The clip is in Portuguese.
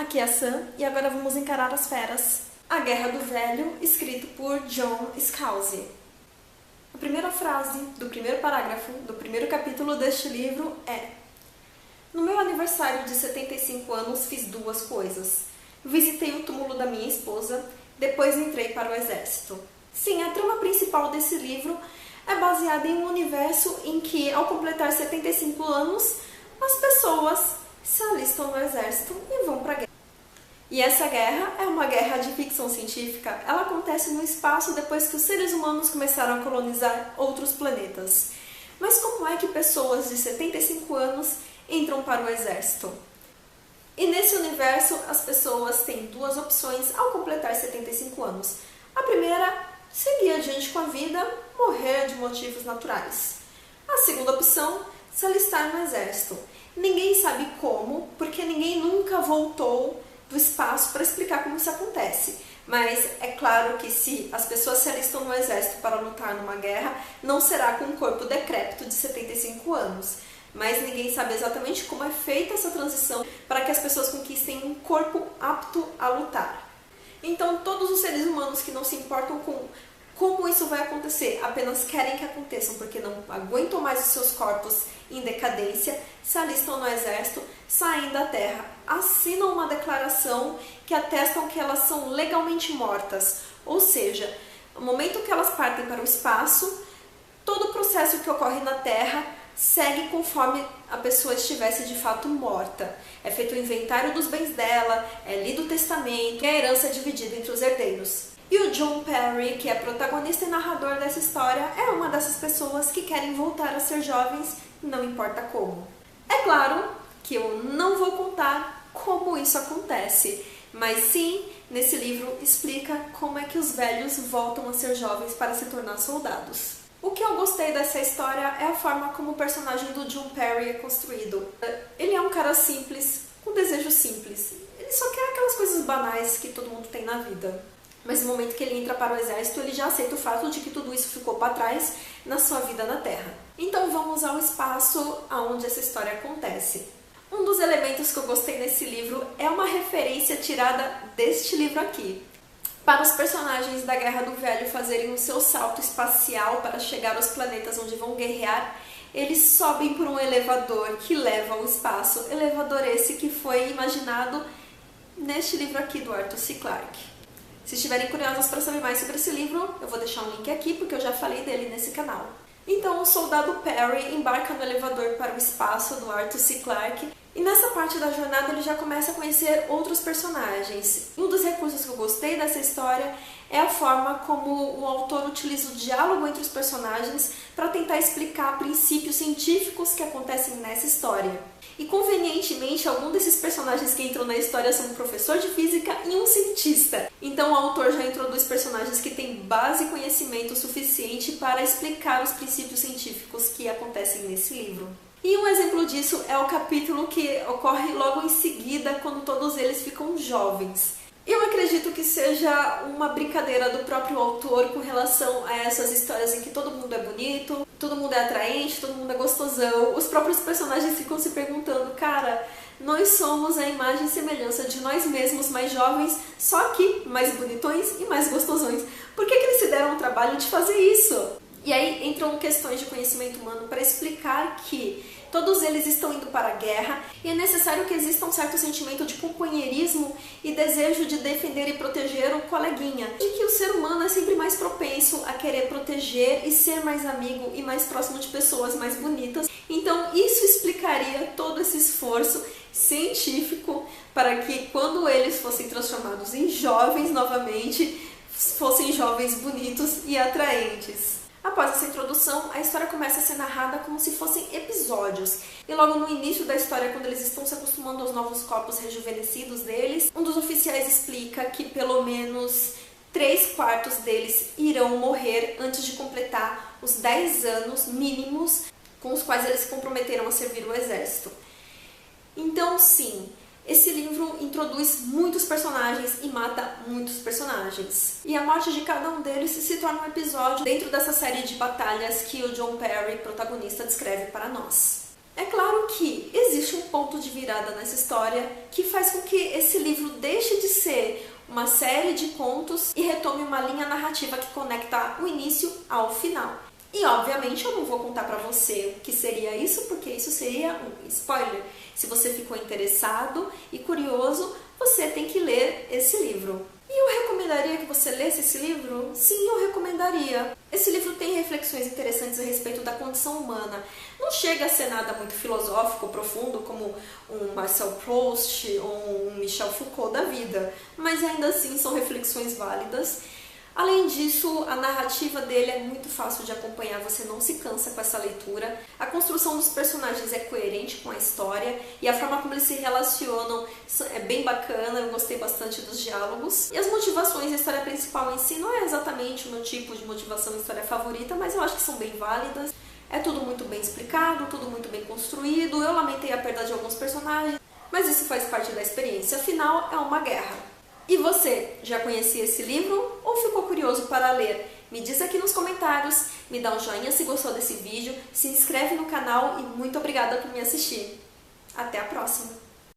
Aqui é a Sam e agora vamos encarar as feras. A Guerra do Velho, escrito por John Scalzi. A primeira frase do primeiro parágrafo do primeiro capítulo deste livro é: no meu aniversário de 75 anos fiz duas coisas. Visitei o túmulo da minha esposa, depois entrei para o exército. Sim, a trama principal desse livro é baseada em um universo em que, ao completar 75 anos, as pessoas se alistam no exército e vão para a guerra. E essa guerra é uma guerra de ficção científica. Ela acontece no espaço depois que os seres humanos começaram a colonizar outros planetas. Mas como é que pessoas de 75 anos entram para o exército? E nesse universo, as pessoas têm duas opções ao completar 75 anos. A primeira, seguir adiante com a vida, morrer de motivos naturais. A segunda opção, se alistar no exército. Ninguém sabe como, porque ninguém nunca voltou do espaço para explicar como isso acontece. Mas é claro que se as pessoas se alistam no exército para lutar numa guerra, não será com um corpo decrépito de 75 anos. Mas ninguém sabe exatamente como é feita essa transição para que as pessoas conquistem um corpo apto a lutar. Então todos os seres humanos que não se importam com como isso vai acontecer, apenas querem que aconteçam porque não aguentam mais os seus corpos em decadência, se alistam no exército, saem da Terra, assinam uma declaração que atestam que elas são legalmente mortas. Ou seja, no momento que elas partem para o espaço, todo o processo que ocorre na Terra segue conforme a pessoa estivesse de fato morta. É feito o inventário dos bens dela, é lido o testamento e a herança é dividida entre os herdeiros. E o John Perry, que é protagonista e narrador dessa história, é uma dessas pessoas que querem voltar a ser jovens, não importa como. É claro que eu não vou contar como isso acontece, mas sim, nesse livro explica como é que os velhos voltam a ser jovens para se tornar soldados. O que eu gostei dessa história é a forma como o personagem do John Perry é construído. Ele é um cara simples, com desejos simples. Ele só quer aquelas coisas banais que todo mundo tem na vida. Mas no momento que ele entra para o exército, ele já aceita o fato de que tudo isso ficou para trás na sua vida na Terra. Então vamos ao espaço onde essa história acontece. Um dos elementos que eu gostei nesse livro é uma referência tirada deste livro aqui. Para os personagens da Guerra do Velho fazerem o seu salto espacial para chegar aos planetas onde vão guerrear, eles sobem por um elevador que leva ao espaço. Elevador esse que foi imaginado neste livro aqui do Arthur C. Clarke. Se estiverem curiosos para saber mais sobre esse livro, eu vou deixar um link aqui porque eu já falei dele nesse canal. Então o soldado Perry embarca no elevador para o espaço do Arthur C. Clarke e nessa parte da jornada ele já começa a conhecer outros personagens. Um dos recursos que eu gostei dessa história é a forma como o autor utiliza o diálogo entre os personagens para tentar explicar princípios científicos que acontecem nessa história. E convenientemente, algum desses personagens que entram na história são um professor de física e um cientista. Então o autor já introduz personagens que têm base e conhecimento suficiente para explicar os princípios científicos que acontecem nesse livro. E um exemplo disso é o capítulo que ocorre logo em seguida, quando todos eles ficam jovens. Eu acredito que seja uma brincadeira do próprio autor com relação a essas histórias em que todo mundo é bonito, todo mundo é atraente, todo mundo é gostosão. Os próprios personagens ficam se perguntando, cara, nós somos a imagem e semelhança de nós mesmos, mais jovens, só que mais bonitões e mais gostosões. Por que eles se deram o trabalho de fazer isso? E aí entram questões de conhecimento humano para explicar que todos eles estão indo para a guerra e é necessário que exista um certo sentimento de companheirismo e desejo de defender e proteger o coleguinha. E que o ser humano é sempre mais propenso a querer proteger e ser mais amigo e mais próximo de pessoas mais bonitas. Então isso explicaria todo esse esforço científico para que quando eles fossem transformados em jovens novamente, fossem jovens bonitos e atraentes. Após essa introdução, a história começa a ser narrada como se fossem episódios. E logo no início da história, quando eles estão se acostumando aos novos corpos rejuvenescidos deles, um dos oficiais explica que pelo menos 3/4 deles irão morrer antes de completar os 10 anos mínimos com os quais eles se comprometeram a servir o exército. Então, sim, esse livro introduz muitos personagens e mata muitos personagens. E a morte de cada um deles se torna um episódio dentro dessa série de batalhas que o John Perry, protagonista, descreve para nós. É claro que existe um ponto de virada nessa história que faz com que esse livro deixe de ser uma série de contos e retome uma linha narrativa que conecta o início ao final. E obviamente eu não vou contar pra você o que seria isso, porque isso seria um spoiler. Se você ficou interessado e curioso, você tem que ler esse livro. E eu recomendaria que você lesse esse livro? Sim, eu recomendaria. Esse livro tem reflexões interessantes a respeito da condição humana. Não chega a ser nada muito filosófico, profundo, como um Marcel Proust ou um Michel Foucault da vida, mas ainda assim são reflexões válidas. Além disso, a narrativa dele é muito fácil de acompanhar, você não se cansa com essa leitura. A construção dos personagens é coerente com a história e a forma como eles se relacionam é bem bacana, eu gostei bastante dos diálogos. E as motivações, a história principal em si não é exatamente o meu tipo de motivação e história favorita, mas eu acho que são bem válidas. É tudo muito bem explicado, tudo muito bem construído, eu lamentei a perda de alguns personagens, mas isso faz parte da experiência, afinal é uma guerra. E você, já conhecia esse livro ou ficou curioso para ler? Me diz aqui nos comentários, me dá um joinha se gostou desse vídeo, se inscreve no canal e muito obrigada por me assistir. Até a próxima!